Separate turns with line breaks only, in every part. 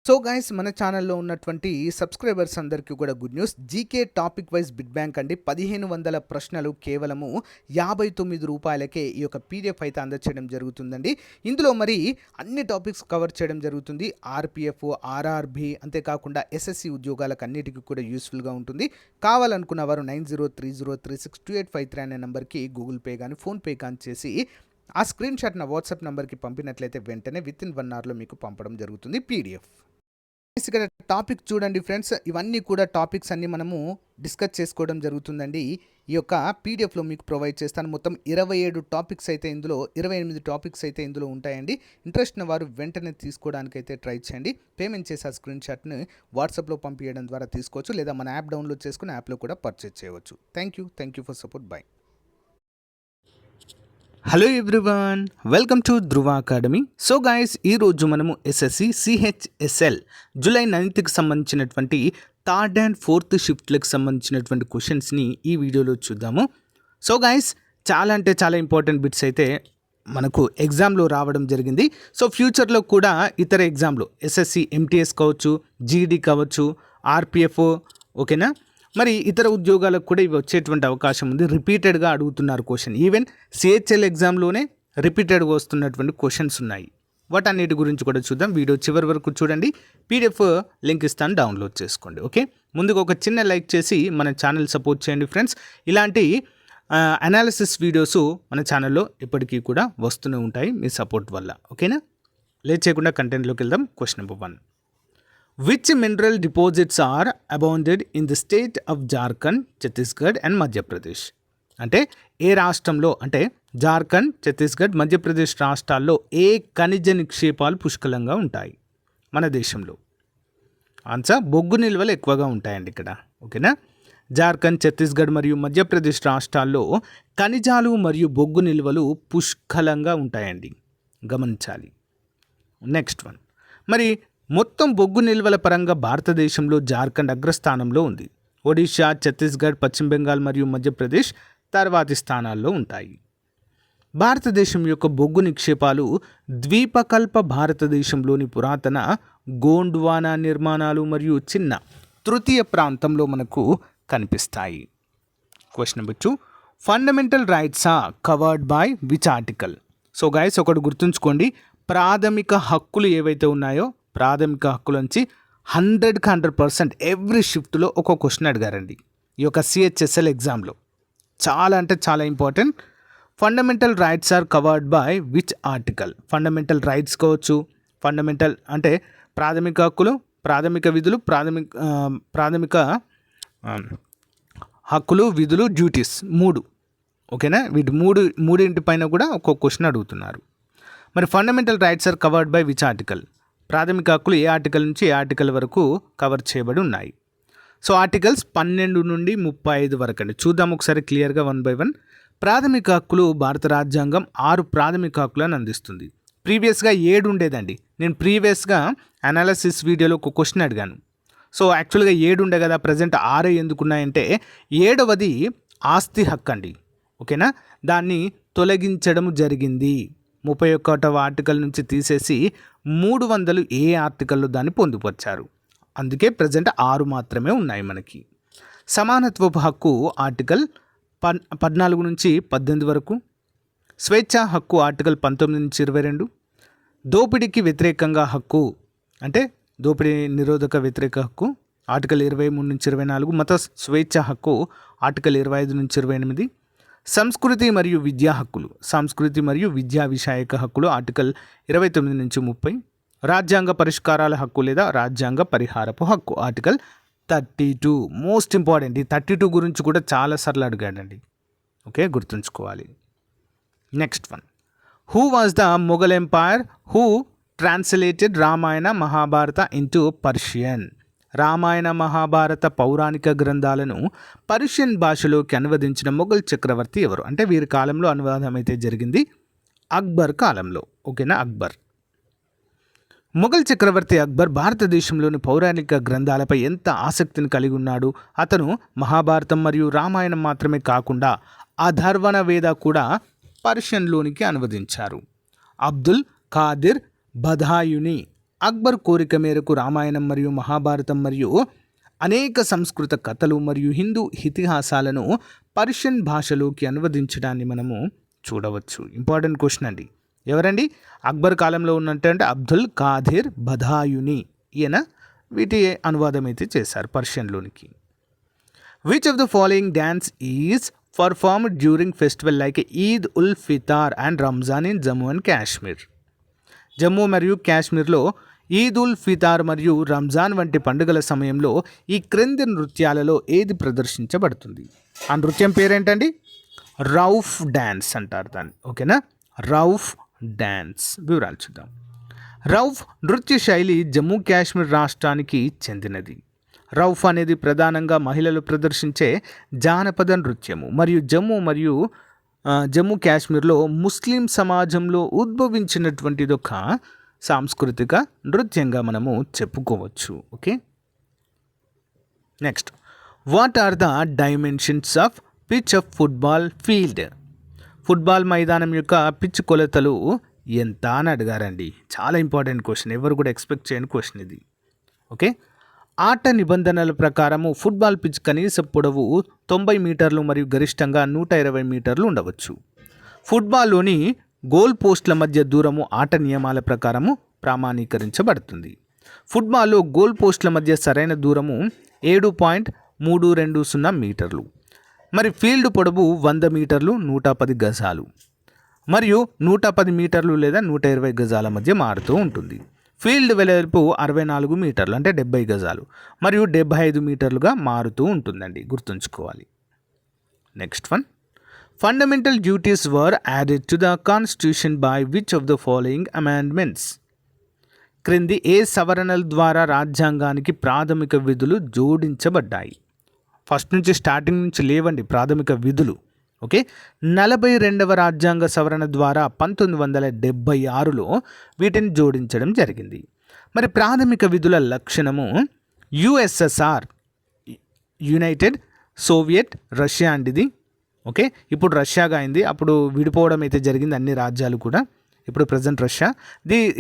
So guys మన ఛానల్లో ఉన్నటువంటి సబ్స్క్రైబర్స్ అందరికీ కూడా good news. GK topic wise bid bank అండి 1500 ప్రశ్నలు కేవలము రూ. 59కే ఈ యొక్క పీడిఎఫ్ అయితే అందచేయడం జరుగుతుందండి. ఇందులో మరి అన్ని టాపిక్స్ కవర్ చేయడం జరుగుతుంది. ఆర్పిఎఫ్, ఆర్ఆర్బి, అంతేకాకుండా ఎస్ఎస్సి ఉద్యోగాలకు అన్నిటికీ కూడా యూస్ఫుల్గా ఉంటుంది. కావాలనుకున్న వారు 9030362853 అనే నెంబర్కి గూగుల్ పే కానీ ఫోన్పే కానీ చేసి ఆ స్క్రీన్ షాట్ నా వాట్సాప్ నెంబర్కి పంపినట్లయితే వెంటనే వితిన్ 1 అవర్లో మీకు పంపడం జరుగుతుంది పీడిఎఫ్. ఇక్కడ టాపిక్ చూడండి ఫ్రెండ్స్, ఇవన్నీ కూడా టాపిక్స్ అన్నీ మనము డిస్కస్ చేసుకోవడం జరుగుతుందండి. ఈ యొక్క పీడిఎఫ్లో మీకు ప్రొవైడ్ చేస్తాను. మొత్తం 27 టాపిక్స్ అయితే ఇందులో 28 టాపిక్స్ అయితే ఇందులో ఉంటాయండి. ఇంట్రెస్ట్ ఉన్న వారు వెంటనే తీసుకోవడానికి అయితే ట్రై చేయండి. పేమెంట్ చేసి ఆ స్క్రీన్ షాట్ని వాట్సాప్లో పంపించడం ద్వారా తీసుకోవచ్చు, లేదా మన యాప్ డౌన్లోడ్ చేసుకుని యాప్లో కూడా పర్చేజ్ చేయవచ్చు. Thank you for support. By. Hello everyone, welcome to Dhruva academy. So guys, ఈరోజు మనము ఎస్ఎస్సి సిహెచ్ఎస్ఎల్ జూలై 9కి సంబంధించినటువంటి థర్డ్ అండ్ ఫోర్త్ షిఫ్ట్లకు సంబంధించినటువంటి క్వశ్చన్స్ని ఈ వీడియోలో చూద్దాము. సో గాయస్, చాలా అంటే చాలా ఇంపార్టెంట్ బిట్స్ అయితే మనకు ఎగ్జామ్లో రావడం జరిగింది. సో ఫ్యూచర్లో కూడా ఇతర ఎగ్జామ్లో ఎస్ఎస్సి ఎంటీఎస్ కావచ్చు, జీడీ కావచ్చు, ఆర్పిఎఫ్, ఓకేనా, మరి ఇతర ఉద్యోగాలకు కూడా ఇవి వచ్చేటువంటి అవకాశం ఉంది. రిపీటెడ్గా అడుగుతున్నారు క్వశ్చన్. ఈవెన్ సిహెచ్ఎల్ ఎగ్జామ్లోనే రిపీటెడ్గా వస్తున్నటువంటి క్వశ్చన్స్ ఉన్నాయి. వాటన్నిటి గురించి కూడా చూద్దాం. వీడియో చివరి వరకు చూడండి. పీడిఎఫ్ లింక్ ఇస్తాను, డౌన్లోడ్ చేసుకోండి. ఓకే, ముందుగా ఒక చిన్న లైక్ చేసి మన ఛానల్ సపోర్ట్ చేయండి ఫ్రెండ్స్. ఇలాంటి అనాలిసిస్ వీడియోస్ మన ఛానల్లో ఎప్పటికీ కూడా వస్తూనే ఉంటాయి మీ సపోర్ట్ వల్ల. ఓకేనా, లేట్ చేయకుండా కంటెంట్లోకి వెళ్దాం. Question number 1. Which mineral deposits are abounded in the state of Jharkhand, Chhattisgarh and Madhya Pradesh? అంటే ఏ రాష్ట్రంలో, అంటే జార్ఖండ్, ఛత్తీస్గఢ్, మధ్యప్రదేశ్ రాష్ట్రాల్లో ఏ ఖనిజ నిక్షేపాలు పుష్కలంగా ఉంటాయి మన దేశంలో? ఆన్సర్ బొగ్గు నిల్వలు ఎక్కువగా ఉంటాయండి ఇక్కడ. ఓకేనా, జార్ఖండ్, ఛత్తీస్గఢ్ మరియు మధ్యప్రదేశ్ రాష్ట్రాల్లో ఖనిజాలు మరియు బొగ్గు నిల్వలు పుష్కలంగా ఉంటాయండి, గమనించాలి. Next one. మరి మొత్తం బొగ్గు నిల్వల పరంగా భారతదేశంలో జార్ఖండ్ అగ్రస్థానంలో ఉంది. ఒడిషా, ఛత్తీస్గఢ్, పశ్చిమ బెంగాల్ మరియు మధ్యప్రదేశ్ తర్వాతి స్థానాల్లో ఉంటాయి. భారతదేశం యొక్క బొగ్గు నిక్షేపాలు ద్వీపకల్ప భారతదేశంలోని పురాతన గోండ్వానా నిర్మాణాలు మరియు చిన్న తృతీయ ప్రాంతంలో మనకు కనిపిస్తాయి. Question number 2. Fundamental rights are covered by which article? So guys, ఒకటి గుర్తుంచుకోండి, ప్రాథమిక హక్కులు ఏవైతే ఉన్నాయో ప్రాథమిక హక్కుల నుంచి 100% ఎవ్రీ షిఫ్ట్లో ఒక క్వశ్చన్ అడిగారండి ఈ యొక్క సిహెచ్ఎస్ఎల్ ఎగ్జామ్లో. చాలా అంటే చాలా important. Fundamental rights are covered by which article? Fundamental rights కావచ్చు, ఫండమెంటల్ అంటే ప్రాథమిక హక్కులు, ప్రాథమిక విధులు, ప్రాథమిక హక్కులు, విధులు, డ్యూటీస్ 3. ఓకేనా, వీటి మూడింటి పైన కూడా ఒక్కొక్క క్వశ్చన్ అడుగుతున్నారు. మరి fundamental rights are covered by which article? ప్రాథమిక హక్కులు ఏ ఆర్టికల్ నుంచి ఏ ఆర్టికల్ వరకు కవర్ చేయబడి ఉన్నాయి? సో ఆర్టికల్స్ 12 నుండి 35 వరకు అండి. చూద్దాం ఒకసారి క్లియర్గా 1 by 1. ప్రాథమిక హక్కులు భారత రాజ్యాంగం 6 ప్రాథమిక హక్కులను అందిస్తుంది. ప్రీవియస్గా 7 ఉండేదండి. నేను ప్రీవియస్గా అనాలిసిస్ వీడియోలో ఒక క్వశ్చన్ అడిగాను. సో యాక్చువల్గా 7 ఉండే కదా, ప్రజెంట్ 6 ఎందుకున్నాయంటే 7వది ఆస్తి హక్కు అండి. ఓకేనా, దాన్ని తొలగించడం జరిగింది. 31వ ఆర్టికల్ నుంచి తీసేసి 300 ఏ ఆర్టికల్లో దాన్ని పొందుపరిచారు. అందుకే ప్రజెంట్ 6 మాత్రమే ఉన్నాయి మనకి. సమానత్వపు హక్కు ఆర్టికల్ 14 నుంచి 18 వరకు. స్వేచ్ఛా హక్కు ఆర్టికల్ 19 నుంచి 22. దోపిడీకి వ్యతిరేకంగా హక్కు అంటే దోపిడీ నిరోధక వ్యతిరేక హక్కు ఆర్టికల్ 23 నుంచి 24. మత స్వేచ్ఛ హక్కు ఆర్టికల్ 25 నుంచి 28. సంస్కృతి మరియు విద్యా హక్కులు, సంస్కృతి మరియు విద్యా విషయక హక్కులు ఆర్టికల్ 29 నుంచి 30. రాజ్యాంగ పరిష్కారాల హక్కు లేదా రాజ్యాంగ పరిహారపు హక్కు ఆర్టికల్ 32. మోస్ట్ ఇంపార్టెంట్, ఈ 32 గురించి కూడా చాలాసార్లు అడిగాడండి. ఓకే, గుర్తుంచుకోవాలి. Next one. Who was the Mughal empire who translated Ramayana Mahabharata into Persian? Ramayana Mahabharata పౌరాణిక గ్రంథాలను పర్షియన్ భాషలోకి అనువదించిన మొఘల్ చక్రవర్తి ఎవరు? అంటే వీరి కాలంలో అనువాదం అయితే జరిగింది అక్బర్ కాలంలో. ఓకేనా, అక్బర్. మొఘల్ చక్రవర్తి అక్బర్ భారతదేశంలోని పౌరాణిక గ్రంథాలపై ఎంత ఆసక్తిని కలిగి ఉన్నాడు? అతను మహాభారతం మరియు రామాయణం మాత్రమే కాకుండా అథర్వణ వేద కూడా పర్షియన్లోనికి అనువదించారు. అబ్దుల్ ఖాదిర్ బదాయుని అక్బర్ కోరిక మేరకు రామాయణం మరియు మహాభారతం మరియు అనేక సంస్కృత కథలు మరియు హిందూ ఇతిహాసాలను పర్షియన్ భాషలోకి అనువదించడాన్ని మనము చూడవచ్చు. ఇంపార్టెంట్ క్వశ్చన్ అండి. ఎవరండి? అక్బర్ కాలంలో ఉన్నటువంటి అబ్దుల్ ఖాదిర్ బదాయుని ఈయన వీటి అనువాదం అయితే చేశారు పర్షియన్లోనికి. Which of the following dance is performed during festival like Eid ul Fitr and Ramzan in Jammu and Kashmir? Jammu మరియు కాశ్మీర్లో ఈద్ ఉల్ ఫితార్ మరియు రంజాన్ వంటి పండుగల సమయంలో ఈ క్రింది నృత్యాలలో ఏది ప్రదర్శించబడుతుంది? ఆ నృత్యం పేరేంటండి? రౌఫ్ డ్యాన్స్ అంటారు దాన్ని. ఓకేనా? రౌఫ్ డ్యాన్స్. వివరాలు చూద్దాం. రౌఫ్ నృత్య శైలి జమ్మూ కాశ్మీర్ రాష్ట్రానికి చెందినది. రౌఫ్ అనేది ప్రధానంగా మహిళలు ప్రదర్శించే జానపద నృత్యము మరియు జమ్మూ కాశ్మీర్లో ముస్లిం సమాజంలో ఉద్భవించినటువంటిది ఒక సాంస్కృతిక నృత్యంగా మనము చెప్పుకోవచ్చు. Okay, next, what are the dimensions of pitch of football field? Football మైదానం యొక్క పిచ్ కొలతలు ఎంత అని అడిగారండి. చాలా ఇంపార్టెంట్ క్వశ్చన్, ఎవరు కూడా ఎక్స్పెక్ట్ చేయని క్వశ్చన్ ఇది. ఓకే, ఆట నిబంధనల ప్రకారము ఫుట్బాల్ పిచ్ కనీస పొడవు 90 మీటర్లు మరియు గరిష్టంగా 120 మీటర్లు ఉండవచ్చు. ఫుట్బాల్లోని గోల్ పోస్టుల మధ్య దూరము ఆట నియమాల ప్రకారము ప్రామాణీకరించబడుతుంది. ఫుట్బాల్లో గోల్ పోస్టుల మధ్య సరైన దూరము 7.320 మీటర్లు. మరి ఫీల్డ్ పొడవు 100 మీటర్లు 110 గజాలు మరియు 110 మీటర్లు లేదా 120 గజాల మధ్య మారుతూ ఉంటుంది. ఫీల్డ్ వెడల్పు 64 మీటర్లు అంటే 70 గజాలు మరియు 75 మీటర్లుగా మారుతూ ఉంటుందండి, గుర్తుంచుకోవాలి. Next one, fundamental duties were added to the constitution by which of the following amendments? క్రింది ఏ సవరణల ద్వారా రాజ్యాంగానికి ప్రాథమిక విధులు జోడించబడ్డాయి? ఫస్ట్ నుంచి స్టార్టింగ్ నుంచి లేవండి ప్రాథమిక విధులు. ఓకే, 42వ రాజ్యాంగ సవరణ ద్వారా 1976లో వీటిని జోడించడం జరిగింది. మరి ప్రాథమిక విధుల లక్షణము యుఎస్ఎస్ఆర్, యునైటెడ్ సోవియట్ రష్యా అండి ఇది. ఓకే, ఇప్పుడు రష్యాగా అయింది, అప్పుడు విడిపోవడం అయితే జరిగింది అన్ని రాజ్యాలు కూడా. ఇప్పుడు ప్రజెంట్ రష్యా.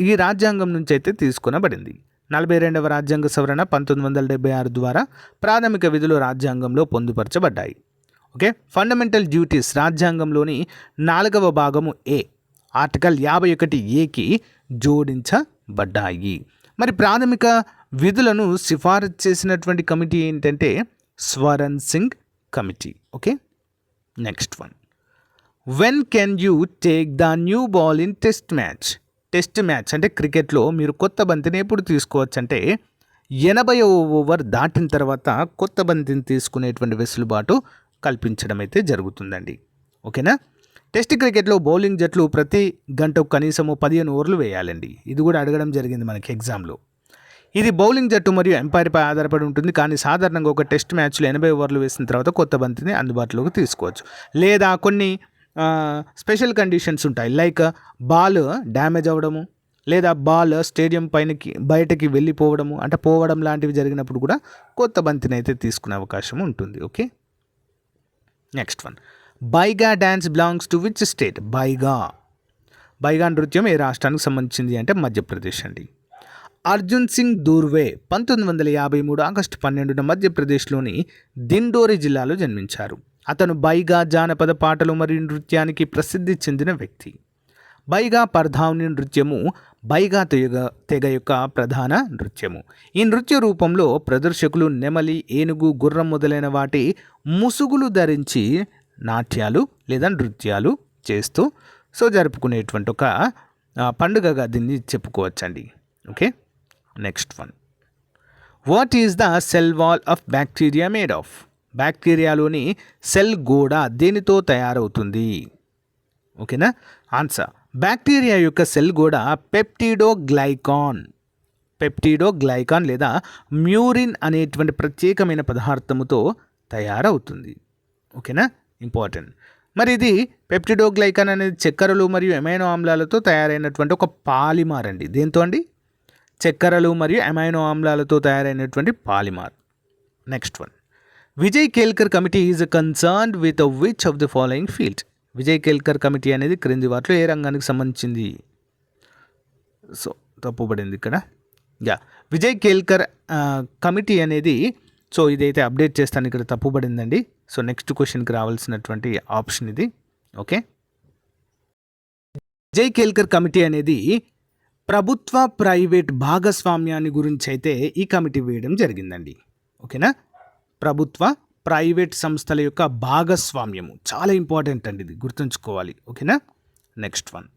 ఈ రాజ్యాంగం నుంచి అయితే తీసుకొనబడింది. 42వ రాజ్యాంగ సవరణ 1976 ద్వారా ప్రాథమిక విధులు రాజ్యాంగంలో పొందుపరచబడ్డాయి. ఓకే, ఫండమెంటల్ డ్యూటీస్ రాజ్యాంగంలోని 4వ భాగము ఏ ఆర్టికల్ 51A జోడించబడ్డాయి. మరి ప్రాథమిక విధులను సిఫారసు చేసినటువంటి కమిటీ ఏంటంటే Swaran Singh committee. Okay, next one, when can you take the new ball in test match? Test match అంటే క్రికెట్లో మీరు కొత్త బంతిని ఎప్పుడు తీసుకోవచ్చు అంటే 80వ ఓవర్ దాటిన తర్వాత కొత్త బంతిని తీసుకునేటువంటి వెసులుబాటు కల్పించడం అయితే జరుగుతుందండి. ఓకేనా? టెస్ట్ క్రికెట్లో బౌలింగ్ జట్లు ప్రతి గంటకు కనీసము 15 ఓవర్లు వేయాలండి. ఇది కూడా అడగడం జరిగింది మనకి ఎగ్జామ్లో. ఇది బౌలింగ్ జట్టు మరియు ఎంపైర్పై ఆధారపడి ఉంటుంది, కానీ సాధారణంగా ఒక టెస్ట్ మ్యాచ్లో 80 ఓవర్లు వేసిన తర్వాత కొత్త బంతిని అందుబాటులోకి తీసుకోవచ్చు. లేదా కొన్ని స్పెషల్ కండిషన్స్ ఉంటాయి, లైక్ బాల్ డ్యామేజ్ అవ్వడము లేదా బాల్ స్టేడియం బయటకి వెళ్ళిపోవడము, అంటే పోవడం లాంటివి జరిగినప్పుడు కూడా కొత్త బంతిని అయితే తీసుకునే అవకాశం ఉంటుంది. Okay, next one, Baiga dance belongs to which state? Baiga నృత్యం ఏ రాష్ట్రానికి సంబంధించింది అంటే మధ్యప్రదేశ్ అండి. అర్జున్ సింగ్ దూర్వే 1953 ఆగస్టు 12న మధ్యప్రదేశ్లోని దిండోరి జిల్లాలో జన్మించారు. అతను బైగా జానపద పాటలు మరియు నృత్యానికి ప్రసిద్ధి చెందిన వ్యక్తి. బైగా పర్ధావ్ని నృత్యము బైగా తెగ యొక్క ప్రధాన నృత్యము. ఈ నృత్య రూపంలో ప్రదర్శకులు నెమలి, ఏనుగు, గుర్రం మొదలైన వాటి ముసుగులు ధరించి నాట్యాలు లేదా నృత్యాలు చేస్తూ జరుపుకునేటువంటి ఒక పండుగగా దీన్ని చెప్పుకోవచ్చండి. Okay, next one, what is the cell wall of bacteria made of? బ్యాక్టీరియాలోని సెల్ గోడ దేనితో తయారవుతుంది? ఓకేనా, ఆన్సర్, బ్యాక్టీరియా యొక్క సెల్ గోడ పెప్టిడోగ్లైకాన్ లేదా మ్యూరిన్ అనేటువంటి ప్రత్యేకమైన పదార్థముతో తయారవుతుంది. ఓకేనా, ఇంపార్టెంట్. మరి ఇది పెప్టిడోగ్లైకాన్ అనేది చక్కెరలు మరియు అమైనో ఆమ్లాలతో తయారైనటువంటి ఒక పాలిమార్ అండి. దేంతో అండి? చక్కెరలు మరియు అమైనో ఆమ్లాలతో తయారైనటువంటి polymer. Next one, Vijay Kelkar committee is concerned with which of the following field? Vijay Kelkar committee అనేది క్రింది వాటిలో ఏ రంగానికి సంబంధించింది? తప్పుపడింది ఇక్కడ. యా విజయ్ కేల్కర్ కమిటీ అనేది, సో ఇదైతే అప్డేట్ చేస్తాను, ఇక్కడ తప్పుపడిందండి. సో నెక్స్ట్ క్వశ్చన్కి రావాల్సినటువంటి ఆప్షన్ ఇది. ఓకే, విజయ్ కేల్కర్ కమిటీ అనేది ప్రభుత్వ ప్రైవేట్ భాగస్వామ్యాన్ని గురించి అయితే ఈ కమిటీ వేయడం జరిగిందండి. ఓకేనా, ప్రభుత్వ ప్రైవేట్ సంస్థల యొక్క భాగస్వామ్యము చాలా ఇంపార్టెంట్ అండి, ఇది గుర్తుంచుకోవాలి. ఓకేనా, నెక్స్ట్ వన్,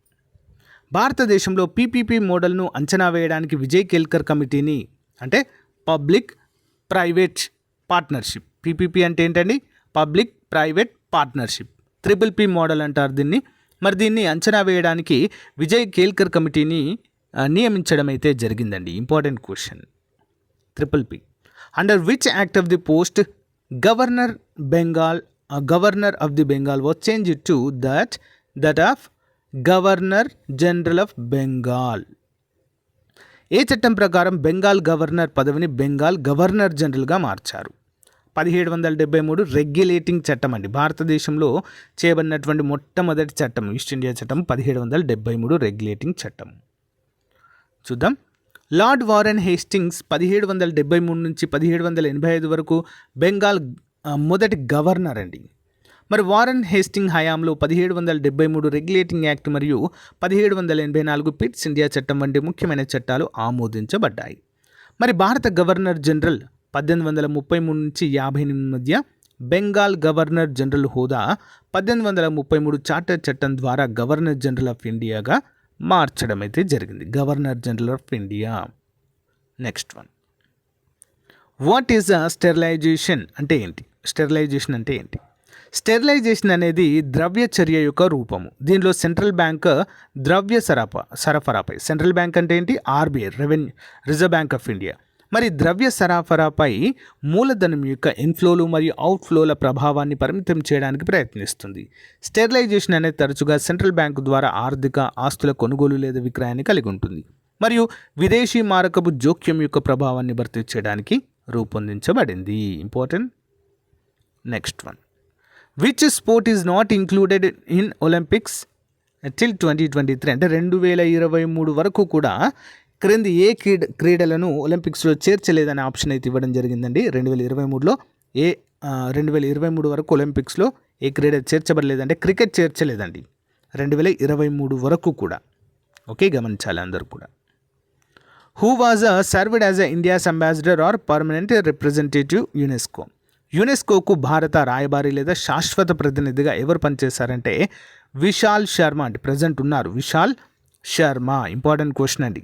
భారతదేశంలో పీపీపీ మోడల్ను అంచనా వేయడానికి విజయ్ కేల్కర్ కమిటీని, అంటే పబ్లిక్ ప్రైవేట్ పార్ట్నర్షిప్, పీపీపీ అంటే ఏంటండి, public private partnership, triple model అంటారు దీన్ని. మరి దీన్ని అంచనా వేయడానికి విజయ్ కేల్కర్ కమిటీని నియమించడం అయితే జరిగిందండి. Important question. Triple under which act of the post governor of the Bengal was change to that of governor general of Bengal? ఏ చట్టం ప్రకారం బెంగాల్ గవర్నర్ పదవిని బెంగాల్ గవర్నర్ జనరల్గా మార్చారు? 1773 రెగ్యులేటింగ్ చట్టం అండి. భారతదేశంలో చేయబడినటువంటి మొట్టమొదటి చట్టం ఈస్ట్ ఇండియా చట్టం 1773 రెగ్యులేటింగ్ చట్టం. చూద్దాం. లార్డ్ వారెన్ హేస్టింగ్స్ 1773 నుంచి 1785 వరకు బెంగాల్ మొదటి గవర్నర్ అండి. మరి వారెన్ హేస్టింగ్ హయాంలో 1773 రెగ్యులేటింగ్ యాక్ట్ మరియు 1784 పిట్స్ ఇండియా చట్టం వంటి ముఖ్యమైన చట్టాలు ఆమోదించబడ్డాయి. మరి భారత గవర్నర్ జనరల్ 1833 నుంచి 58 మధ్య బెంగాల్ గవర్నర్ జనరల్ హోదా 1833 చార్టర్ చట్టం ద్వారా గవర్నర్ జనరల్ ఆఫ్ ఇండియాగా మార్చడం అయితే జరిగింది. Governor general of India. Next one, what is sterilisation అంటే ఏంటి? స్టెరిలైజేషన్ అంటే ఏంటి? స్టెరిలైజేషన్ అనేది ద్రవ్య చర్య యొక్క రూపము. దీనిలో సెంట్రల్ బ్యాంక్ ద్రవ్య సరఫరాపై, సెంట్రల్ బ్యాంక్ అంటే ఏంటి, RBI, reserve bank of India, మరి ద్రవ్య సరఫరాపై మూలధనం యొక్క ఇన్ఫ్లోలు మరియు అవుట్ఫ్లోల ప్రభావాన్ని పరిమితం చేయడానికి ప్రయత్నిస్తుంది. స్టెరిలైజేషన్ అనేది తరచుగా సెంట్రల్ బ్యాంకు ద్వారా ఆర్థిక ఆస్తుల కొనుగోలు లేదా విక్రయాన్ని కలిగి ఉంటుంది మరియు విదేశీ మారకపు జోక్యం యొక్క ప్రభావాన్ని భర్తీ చేయడానికి రూపొందించబడింది. Important. Next one, which sport is not included in Olympics till 2023 అంటే 2023 వరకు కూడా క్రింది ఏ క్రీడలను ఒలింపిక్స్లో చేర్చలేదనే ఆప్షన్ అయితే ఇవ్వడం జరిగిందండి. 2023లో 2023 వరకు ఒలింపిక్స్లో ఏ క్రీడ చేర్చబడలేదంటే క్రికెట్ చేర్చలేదండి 2023 వరకు కూడా. ఓకే, గమనించాలి అందరూ కూడా. Who was served as India's ambassador or permanent representative యునెస్కోకు భారత రాయబారి లేదా శాశ్వత ప్రతినిధిగా ఎవరు పనిచేశారంటే విశాల్ శర్మ అండి. ప్రజెంట్ ఉన్నారు విశాల్ శర్మ. ఇంపార్టెంట్ క్వశ్చన్ అండి.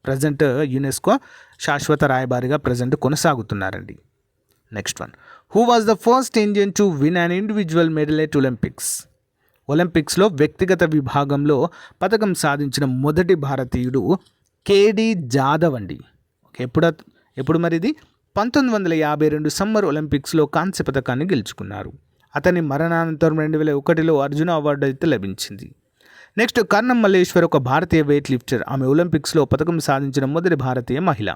ప్రజెంట్ యునెస్కో శాశ్వత రాయబారిగా ప్రజెంట్ కొనసాగుతున్నారండి. Next one, who was the first Indian to win an individual medal at ఒలింపిక్స్లో వ్యక్తిగత విభాగంలో పథకం సాధించిన మొదటి భారతీయుడు కేడి జాదవ్ అండి. ఓకే, ఎప్పుడు మరి ఇది 1952 సమ్మర్ ఒలింపిక్స్లో కాంస్య పథకాన్ని గెలుచుకున్నారు. అతని మరణానంతరం 2001లో అర్జున అవార్డు అయితే లభించింది. నెక్స్ట్, కర్ణం మల్లేశ్వర్ ఒక భారతీయ వెయిట్ లిఫ్టర్. ఆమె ఒలింపిక్స్లో పథకం సాధించిన మొదటి భారతీయ మహిళ.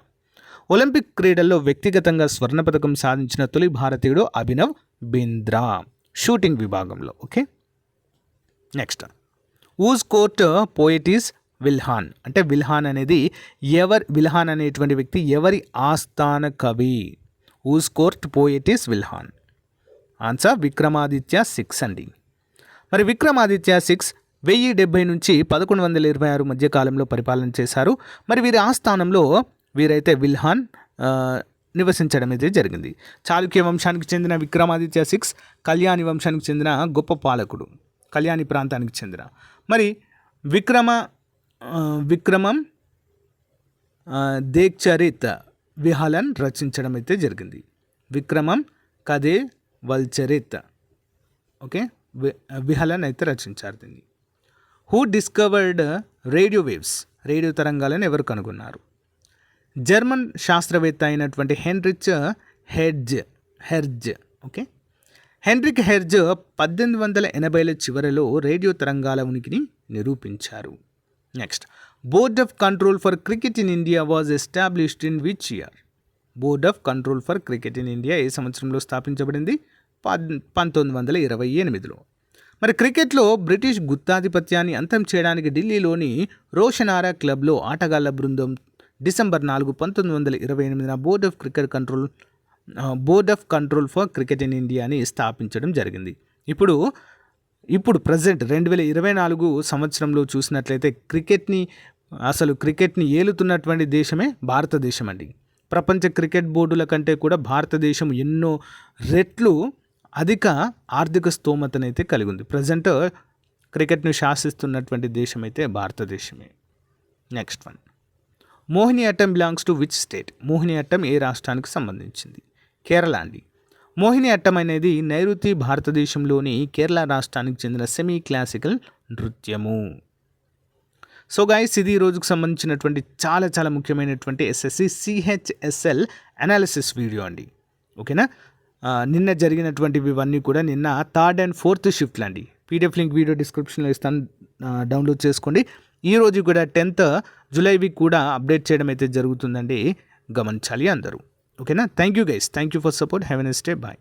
ఒలింపిక్ క్రీడల్లో వ్యక్తిగతంగా స్వర్ణ పథకం సాధించిన తొలి భారతీయుడు అభినవ్ బింద్రా షూటింగ్ విభాగంలో. Okay, next, whose court poet is Bilhana అంటే విల్హాన్ అనేటువంటి వ్యక్తి ఎవరి ఆస్థాన కవి? Whose court poet is Bilhana. Answer Vikramaditya 6 అండి. మరి విక్రమాదిత్య 6 1070 నుంచి 1126 మధ్య కాలంలో పరిపాలన చేశారు. మరి వీరి ఆస్థానంలో వీరైతే విల్హాన్ నివసించడం అయితే జరిగింది. చాళుక్య వంశానికి చెందిన విక్రమాదిత్య 6 కళ్యాణి వంశానికి చెందిన గొప్ప పాలకుడు, కళ్యాణి ప్రాంతానికి చెందిన. మరి విక్రమం దేక్చరిత్ విహలన్ రచించడం అయితే జరిగింది. విక్రమం కదే వల్చరిత్ ఓకే విహలన్ అయితే రచించారు దీన్ని. Who discovered radio waves? Radio తరంగాలను ఎవరు కనుగొన్నారు? జర్మన్ శాస్త్రవేత్త అయినటువంటి Heinrich Hertz. Okay, Heinrich Hertz 1880ల చివరిలో రేడియో తరంగాల ఉనికిని నిరూపించారు. Next, board of control for cricket in India was established in which year? Board of control for cricket in India ఏ సంవత్సరంలో స్థాపించబడింది? 1928లో. మరి క్రికెట్లో బ్రిటిష్ గుత్తాధిపత్యాన్ని అంతం చేయడానికి ఢిల్లీలోని రోషనారా క్లబ్లో ఆటగాళ్ల బృందం December 4, 1928 board of control for cricket in ఇండియాని స్థాపించడం జరిగింది. ఇప్పుడు ప్రజెంట్ 2024 సంవత్సరంలో చూసినట్లయితే క్రికెట్ని ఏలుతున్నటువంటి దేశమే భారతదేశం అండి. ప్రపంచ క్రికెట్ బోర్డుల కంటే కూడా భారతదేశం ఎన్నో రెట్లు అధిక ఆర్థిక స్తోమతనైతే కలిగి ఉంది. ప్రజెంట్ క్రికెట్ను శాసిస్తున్నటువంటి దేశం అయితే భారతదేశమే. Next one, Mohini Attam belongs to which state? Mohini Attam ఏ రాష్ట్రానికి సంబంధించింది? కేరళ అండి. మోహిని అట్టం అనేది నైరుతి భారతదేశంలోని కేరళ రాష్ట్రానికి చెందిన సెమీ క్లాసికల్ నృత్యము. సో గైస్, ఇది ఈ రోజుకు సంబంధించినటువంటి చాలా చాలా ముఖ్యమైనటువంటి ఎస్ఎస్సి సిహెచ్ఎస్ఎల్ అనాలిసిస్ వీడియో అండి. ఓకేనా? నిన్న జరిగినటువంటివి ఇవన్నీ కూడా నిన్న 3rd and 4th షిఫ్ట్లు అండి. పీడిఎఫ్ లింక్ వీడియో డిస్క్రిప్షన్లో ఇస్తాను, డౌన్లోడ్ చేసుకోండి. ఈరోజు కూడా 10th జూలైవి కూడా అప్డేట్ చేయడం అయితే జరుగుతుందండి, గమనించాలి అందరూ. ఓకేనా? Thank you guys, thank you for support. Have a nice day, bye.